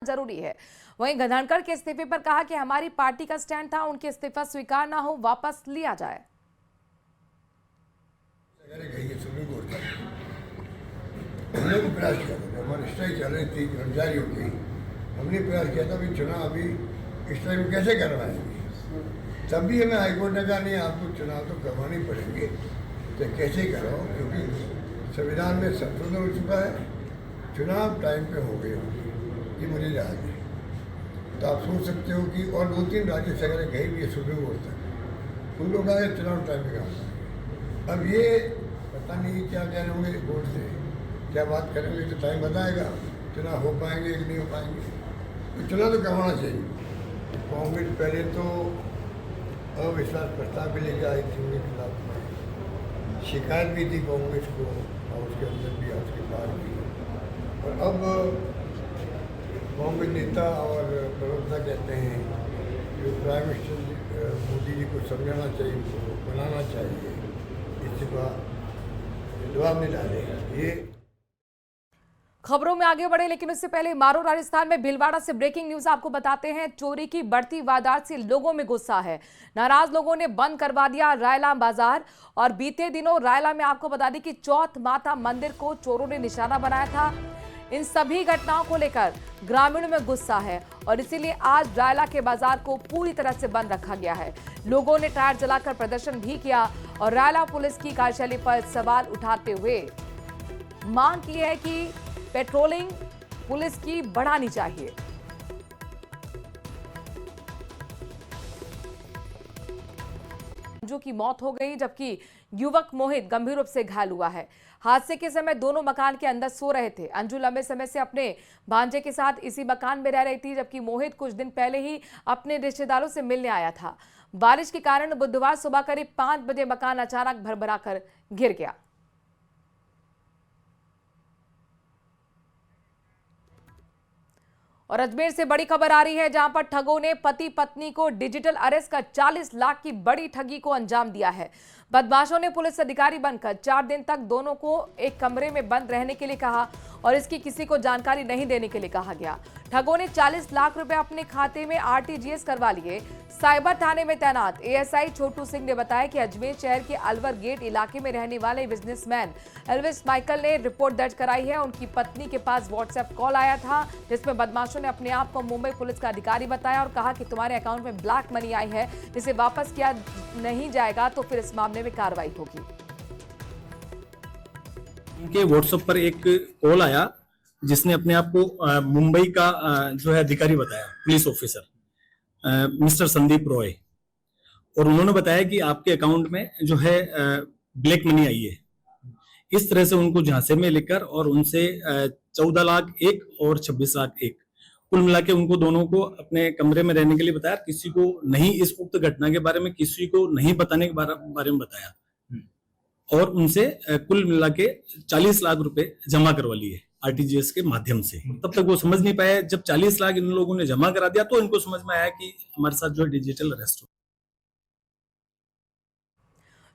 जरूरी है। वहीं धनखड़ के इस्तीफे पर कहा कि हमारी पार्टी का स्टैंड था, उनके इस्तीफा स्वीकार ना हो वापस लिया जाए। हमने भी प्रयास किया था, हमारी स्ट्राइक चल रही थी जारी हो गई, हमने प्रयास किया था भी चुनाव अभी इस टाइम कैसे करवाएंगे। तब भी हमें हाईकोर्ट ने कहा नहीं आपको चुनाव तो करवाने पड़ेंगे, तो कैसे कराओ, क्योंकि संविधान में संशोधन हो चुका है, चुनाव टाइम पे हो गए ये मुझे याद है। तो आप सोच सकते हो कि और 2-3 राज्य से अगर गए भी है सुप्रीम कोर्ट तक, उन लोग आए चुनाव टाइम पे काम। अब ये पता नहीं क्या कह रहे होंगे कोर्ट से, क्या बात करेंगे, तो टाइम बताएगा चुनाव हो पाएंगे कि नहीं हो पाएंगे। तो चुनाव तो करवाना चाहिए। कांग्रेस पहले तो अविश्वास प्रस्ताव भी लेकर आई थी, उनके खिलाफ शिकायत भी थी कांग्रेस को, और उसके अंदर भी उसके बाद भी। और अब कांग्रेस नेता और प्रवक्ता कहते हैं कि प्राइम मिनिस्टर मोदी जी को समझाना चाहिए, उनको बनाना चाहिए, इस्तीफा जवाब नहीं डालेगा। ये खबरों में आगे बढ़े, लेकिन उससे पहले मारो राजस्थान में भीलवाड़ा से ब्रेकिंग न्यूज आपको बताते हैं। चोरी की बढ़ती वारदात से लोगों में गुस्सा है। नाराज लोगों ने बंद करवा दिया रायला बाजार। और बीते दिनों रायला में आपको बता दें कि चौथ माता मंदिर को चोरों ने निशाना बनाया था। इन सभी घटनाओं को लेकर ग्रामीणों में गुस्सा है और इसीलिए आज रायला के बाजार को पूरी तरह से बंद रखा गया है। लोगों ने टायर जलाकर प्रदर्शन भी किया और रायला पुलिस की कार्यशैली पर सवाल उठाते हुए मांग की है कि पेट्रोलिंग पुलिस की बढ़ानी चाहिए। जो की मौत हो गई, जबकि युवक मोहित गंभीर रूप से घायल हुआ है। हादसे के समय दोनों मकान के अंदर सो रहे थे। अंजू लंबे समय से अपने भांजे के साथ इसी मकान में रह रही थी, जबकि मोहित कुछ दिन पहले ही अपने रिश्तेदारों से मिलने आया था। बारिश के कारण बुधवार सुबह करीब 5 बजे मकान अचानक भरभराकर गिर गया। और अजमेर से बड़ी खबर आ रही है, जहां पर ठगों ने पति पत्नी को डिजिटल अरेस्ट कर 40 लाख की बड़ी ठगी को अंजाम दिया है। बदमाशों ने पुलिस अधिकारी बनकर 4 दिन तक दोनों को एक कमरे में बंद रहने के लिए कहा और इसकी किसी को जानकारी नहीं देने के लिए कहा गया। ठगों ने 40 लाख रुपए अपने खाते में आरटीजीएस करवा लिए। साइबर थाने में तैनात एएसआई छोटू सिंह ने बताया कि अजमेर शहर के अलवर गेट इलाके में रहने वाले बिजनेसमैन एल्विस माइकल ने रिपोर्ट दर्ज कराई है। उनकी पत्नी के पास व्हाट्सएप कॉल आया था, जिसमें बदमाशों ने अपने आप को मुंबई पुलिस का अधिकारी बताया और कहा कि तुम्हारे अकाउंट में ब्लैक मनी आई है, इसे वापस किया नहीं जाएगा तो फिर इस मामले में कार्रवाई होगी। उनके व्हाट्सएप पर एक कॉल आया जिसने अपने आप को मुंबई का जो है अधिकारी बताया, police officer mister Sandeep Roy, और उन्होंने बताया कि आपके अकाउंट में जो है ब्लैक मनी आई है। इस तरह से उनको झांसे में लेकर और उनसे 14 लाख एक और 26 लाख एक कुल मिला के उनको दोनों को अपने कमरे में रहने के लिए बताया। किसी को नहीं इस उक्त घटना के बारे में किसी को नहीं बताने के बारे में बताया और उनसे कुल मिला के 40 लाख रुपए जमा करवा लिए आरटीजीएस के माध्यम से। तब तक वो समझ नहीं पाए। जब 40 लाख इन लोगों ने जमा करा दिया तो इनको समझ में आया कि हमारे साथ जो डिजिटल अरेस्ट हो।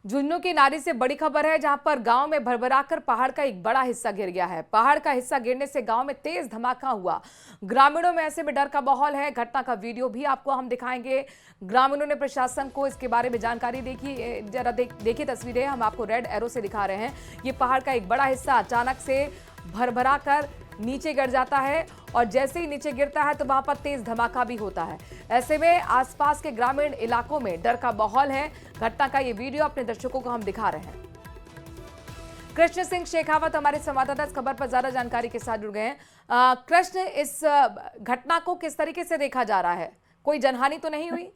झुंझुनू की नारी से बड़ी खबर है, जहां पर गांव में भरभराकर पहाड़ का एक बड़ा हिस्सा गिर गया है। पहाड़ का हिस्सा गिरने से गांव में तेज धमाका हुआ। ग्रामीणों में ऐसे में डर का माहौल है। घटना का वीडियो भी आपको हम दिखाएंगे। ग्रामीणों ने प्रशासन को इसके बारे में जानकारी देखी। जरा देखिए तस्वीरें, हम आपको रेड एरो से दिखा रहे हैं। ये पहाड़ का एक बड़ा हिस्सा अचानक से भरभराकर नीचे गिर जाता है और जैसे ही नीचे गिरता है तो वहां पर तेज धमाका भी होता है। ऐसे में आसपास के ग्रामीण इलाकों में डर का माहौल है। घटना का ये वीडियो अपने दर्शकों को हम दिखा रहे हैं। कृष्ण सिंह शेखावत हमारे संवाददाता इस खबर पर ज्यादा जानकारी के साथ जुड़ गए हैं। कृष्ण, इस घटना को किस तरीके से देखा जा रहा है? कोई जनहानि तो नहीं हुई?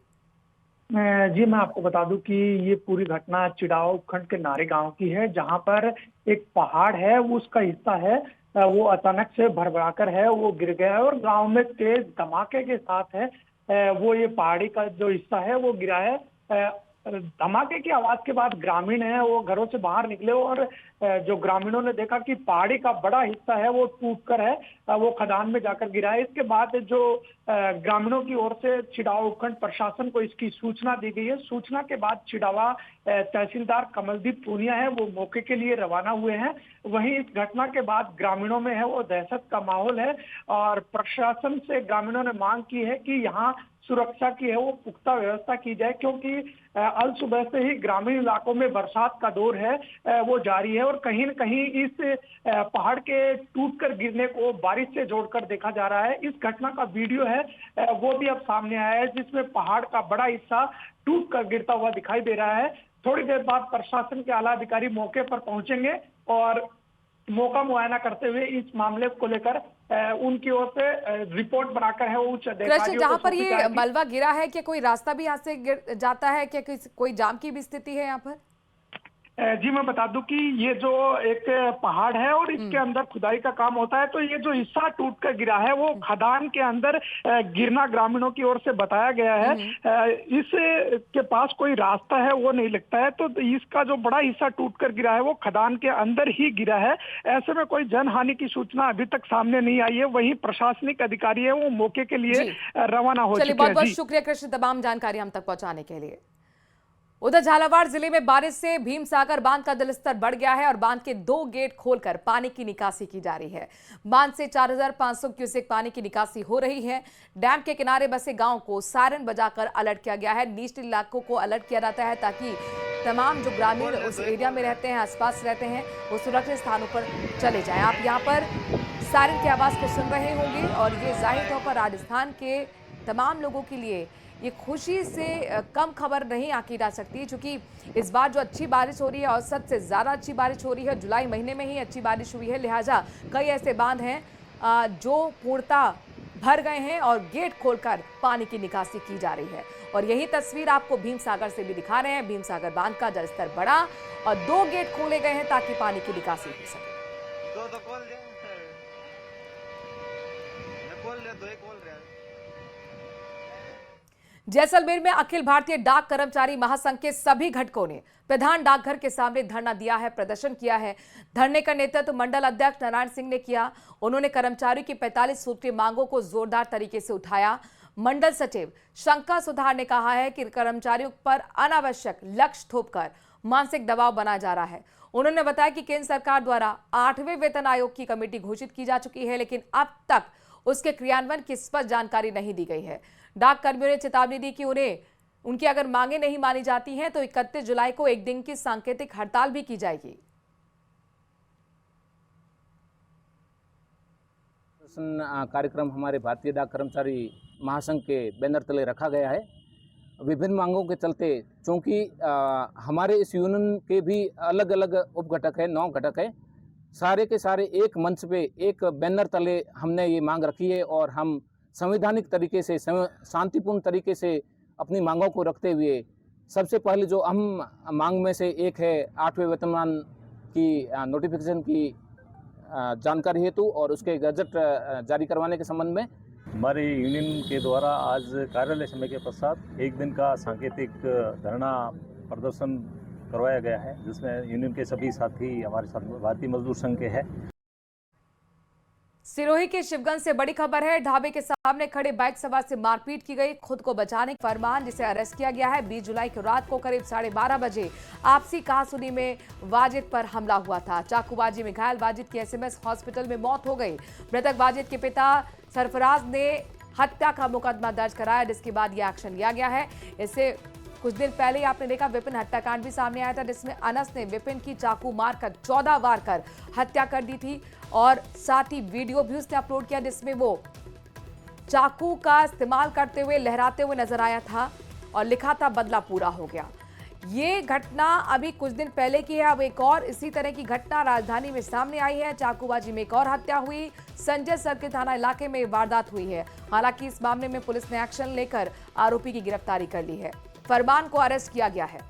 जी, मैं आपको बता दूं कि ये पूरी घटना चिड़ाव उपखंड के नारे गांव की है, जहां पर एक पहाड़ है, वो उसका हिस्सा है, वो अचानक से भरभराकर है, वो गिर गया है और गांव में तेज धमाके के साथ है वो ये पहाड़ी का जो हिस्सा है वो गिरा है। धमाके की आवाज के बाद ग्रामीण है वो घरों से बाहर निकले और जो ग्रामीणों ने देखा कि पहाड़ी का बड़ा हिस्सा है वो टूटकर है वो खदान में जाकर गिरा है। इसके बाद जो ग्रामीणों की ओर से चिड़ावा उपखंड प्रशासन को इसकी सूचना दी गई है। सूचना के बाद चिड़ावा तहसीलदार कमलदीप पूनिया है वो मौके के लिए रवाना हुए हैं। वहीं इस घटना के बाद ग्रामीणों में है वो दहशत का माहौल है और प्रशासन से ग्रामीणों ने मांग की है कि यहाँ सुरक्षा की है वो पुख्ता व्यवस्था की जाए, क्योंकि अल सुबह से ही ग्रामीण इलाकों में बरसात का दौर है वो जारी है और कहीं न कहीं इस पहाड़ के टूटकर गिरने को बारिश से जोड़कर देखा जा रहा है। इस घटना का वीडियो है वो भी अब सामने आया है जिसमें पहाड़ का बड़ा हिस्सा टूटकर गिरता हुआ दिखाई दे रहा है। थोड़ी देर बाद प्रशासन के आला अधिकारी मौके पर पहुंचेंगे और मौका मुआयना करते हुए इस मामले को लेकर उनकी ओर से रिपोर्ट बनाकर है वो उच्च अधिकारियों जहाँ को पर सौंपी ये जाएगी। मलबा गिरा है, क्या कोई रास्ता भी यहाँ से गिर जाता है, क्या कोई जाम की भी स्थिति है यहाँ पर? जी मैं बता दूं कि ये जो एक पहाड़ है और इसके अंदर खुदाई का काम होता है, तो ये जो हिस्सा टूट कर गिरा है वो खदान के अंदर गिरना ग्रामीणों की ओर से बताया गया है। इस के पास कोई रास्ता है वो नहीं लगता है, तो इसका जो बड़ा हिस्सा टूट कर गिरा है वो खदान के अंदर ही गिरा है। ऐसे में कोई जनहानि की सूचना अभी तक सामने नहीं आई है। वहीं प्रशासनिक अधिकारी है वो मौके के लिए रवाना हो चुके हैं। बहुत बहुत शुक्रिया कृष्ण, तमाम जानकारी हम तक पहुंचाने के लिए। उधर झालावाड़ जिले में बारिश से भीमसागर बांध का जलस्तर बढ़ गया है और बांध के 2 गेट खोलकर पानी की निकासी की जा रही है। बांध से 4500 क्यूसेक पानी की निकासी हो रही है। डैम के किनारे बसे गांव को सायरन बजाकर अलर्ट किया गया है। निचले इलाकों को अलर्ट किया जाता है ताकि तमाम जो ग्रामीण उस एरिया में रहते हैं, आसपास रहते हैं, वो सुरक्षित स्थानों पर चले जाएं। आप यहाँ पर सायरन की आवाज को सुन रहे होंगे और ये जाहिर तौर पर राजस्थान के तमाम लोगों के लिए ये खुशी से कम खबर नहीं आंकी जा सकती, क्योंकि इस बार जो अच्छी बारिश हो रही है, औसत से ज़्यादा अच्छी बारिश हो रही है। जुलाई महीने में ही अच्छी बारिश हुई है, लिहाजा कई ऐसे बांध हैं जो पूर्णतः भर गए हैं और गेट खोलकर पानी की निकासी की जा रही है। और यही तस्वीर आपको भीमसागर से भी दिखा रहे हैं। भीमसागर बांध का जलस्तर बढ़ा और 2 गेट खोले गए हैं ताकि पानी की निकासी हो सके। जैसलमेर में अखिल भारतीय डाक कर्मचारी महासंघ के सभी घटकों ने प्रधान डाकघर के सामने धरना दिया है, प्रदर्शन किया है। धरने का नेतृत्व मंडल अध्यक्ष नारायण सिंह ने किया। उन्होंने कर्मचारियों की 45 सूत्रीय मांगों को जोरदार तरीके से उठाया। मंडल सचिव शंका सुधार ने कहा है कि कर्मचारियों पर अनावश्यक लक्ष्य थोपकर मानसिक दबाव बनाया जा रहा है। उन्होंने बताया कि केंद्र सरकार द्वारा 8वें वेतन आयोग की कमेटी घोषित की जा चुकी है, लेकिन अब तक उसके क्रियान्वयन की स्पष्ट जानकारी नहीं दी गई है। डाक कर्मियों ने चेतावनी दी कि उनकी अगर मांगे नहीं मानी जाती हैं तो 31 जुलाई को एक दिन की सांकेतिक हड़ताल भी की जाएगी। कार्यक्रम हमारे भारतीय डाक कर्मचारी महासंघ के बैनर तले रखा गया है। विभिन्न मांगों के चलते, चूंकि हमारे इस यूनियन के भी अलग अलग उपघटक है, 9 घटक है, सारे के सारे एक मंच पे एक बैनर तले हमने ये मांग रखी है और हम संवैधानिक तरीके से, शांतिपूर्ण तरीके से अपनी मांगों को रखते हुए सबसे पहले जो अहम मांग में से एक है 8वें वेतनमान की नोटिफिकेशन की जानकारी हेतु और उसके गजट जारी करवाने के संबंध में हमारे यूनियन के द्वारा आज कार्यालय समय के पश्चात एक दिन का सांकेतिक धरना प्रदर्शन करवाया गया है, जिसमें यूनियन के सभी साथी हमारे साथ भारतीय मजदूर संघ के हैं। सिरोही के शिवगंज से बड़ी खबर है। ढाबे के सामने खड़े बाइक सवार से मारपीट की गई। खुद को बचाने का फरमान, जिसे अरेस्ट किया गया है। 20 जुलाई की रात को करीब 12:30 बजे आपसी कहासुनी में वाजिद पर हमला हुआ था। चाकूबाजी में घायल वाजिद की एसएमएस हॉस्पिटल में मौत हो गई। मृतक वाजिद के पिता सरफराज ने हत्या का मुकदमा दर्ज कराया, जिसके बाद यह एक्शन लिया गया है। इससे कुछ दिन पहले ही आपने देखा विपिन हत्याकांड भी सामने आया था, जिसमें अनस ने विपिन की चाकू मारकर 14 वार कर हत्या कर दी थी और साथ ही वीडियो भी उसने अपलोड किया जिसमें वो चाकू का इस्तेमाल करते हुए लहराते हुए नजर आया था और लिखा था बदला पूरा हो गया। ये घटना अभी कुछ दिन पहले की है। अब एक और इसी तरह की घटना राजधानी में सामने आई है। चाकूबाजी में एक और हत्या हुई। संजय सर्किल थाना इलाके में वारदात हुई है। हालांकि इस मामले में पुलिस ने एक्शन लेकर आरोपी की गिरफ्तारी कर ली है। फरमान को अरेस्ट किया गया है।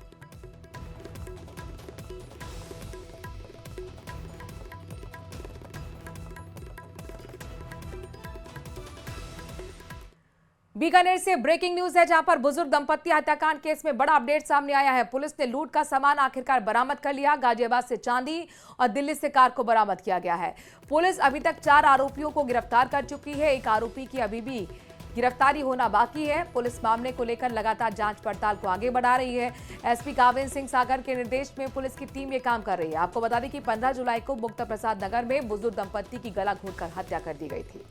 बीकानेर से ब्रेकिंग न्यूज है, जहां पर बुजुर्ग दंपत्ति हत्याकांड केस में बड़ा अपडेट सामने आया है। पुलिस ने लूट का सामान आखिरकार बरामद कर लिया। गाजियाबाद से चांदी और दिल्ली से कार को बरामद किया गया है। पुलिस अभी तक 4 आरोपियों को गिरफ्तार कर चुकी है। एक आरोपी की अभी भी गिरफ्तारी होना बाकी है। पुलिस मामले को लेकर लगातार जांच पड़ताल को आगे बढ़ा रही है। एसपी काविंद सिंह सागर के निर्देश में पुलिस की टीम ये काम कर रही है। आपको बता दें कि 15 जुलाई को मुक्ता प्रसाद नगर में बुजुर्ग दंपत्ति की गला घोंटकर हत्या कर दी गई थी।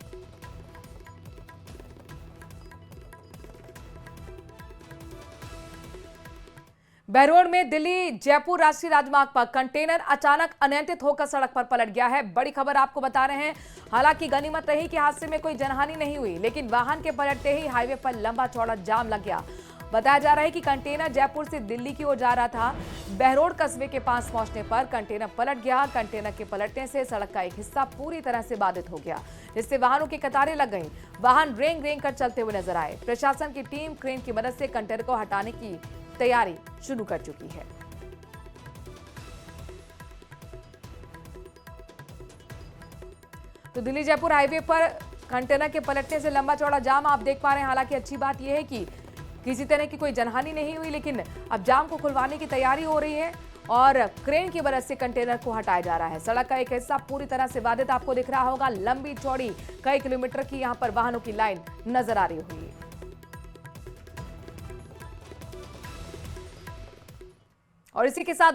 बहरोड में दिल्ली जयपुर राष्ट्रीय राजमार्ग पर कंटेनर अचानक अनियंत्रित होकर सड़क पर पलट गया है। बड़ी खबर आपको बता रहे हैं। हालांकि गनीमत रही कि हादसे में कोई जनहानि नहीं हुई, लेकिन वाहन के पलटते ही हाईवे पर लंबा चौड़ा जाम लग गया। बताया जा रहा है कि कंटेनर जयपुर से दिल्ली की ओर जा रहा था। बहरोड कस्बे के पास पहुंचने पर कंटेनर पलट गया। कंटेनर के पलटने से सड़क का एक हिस्सा पूरी तरह से बाधित हो गया, जिससे वाहनों की कतारें लग गईं। वाहन रेंग रेंग कर चलते हुए नजर आए। प्रशासन की टीम क्रेन की मदद से कंटेनर को हटाने की तैयारी शुरू कर चुकी है। तो दिल्ली जयपुर हाईवे पर कंटेनर के पलटने से लंबा चौड़ा जाम आप देख पा रहे हैं। हालांकि अच्छी बात यह है कि किसी तरह की कोई जनहानि नहीं हुई, लेकिन अब जाम को खुलवाने की तैयारी हो रही है और क्रेन की मदद से कंटेनर को हटाया जा रहा है। सड़क का एक हिस्सा पूरी तरह से बाधित आपको दिख रहा होगा। लंबी चौड़ी कई किलोमीटर की यहां पर वाहनों की लाइन नजर आ रही होगी। और इसी के साथ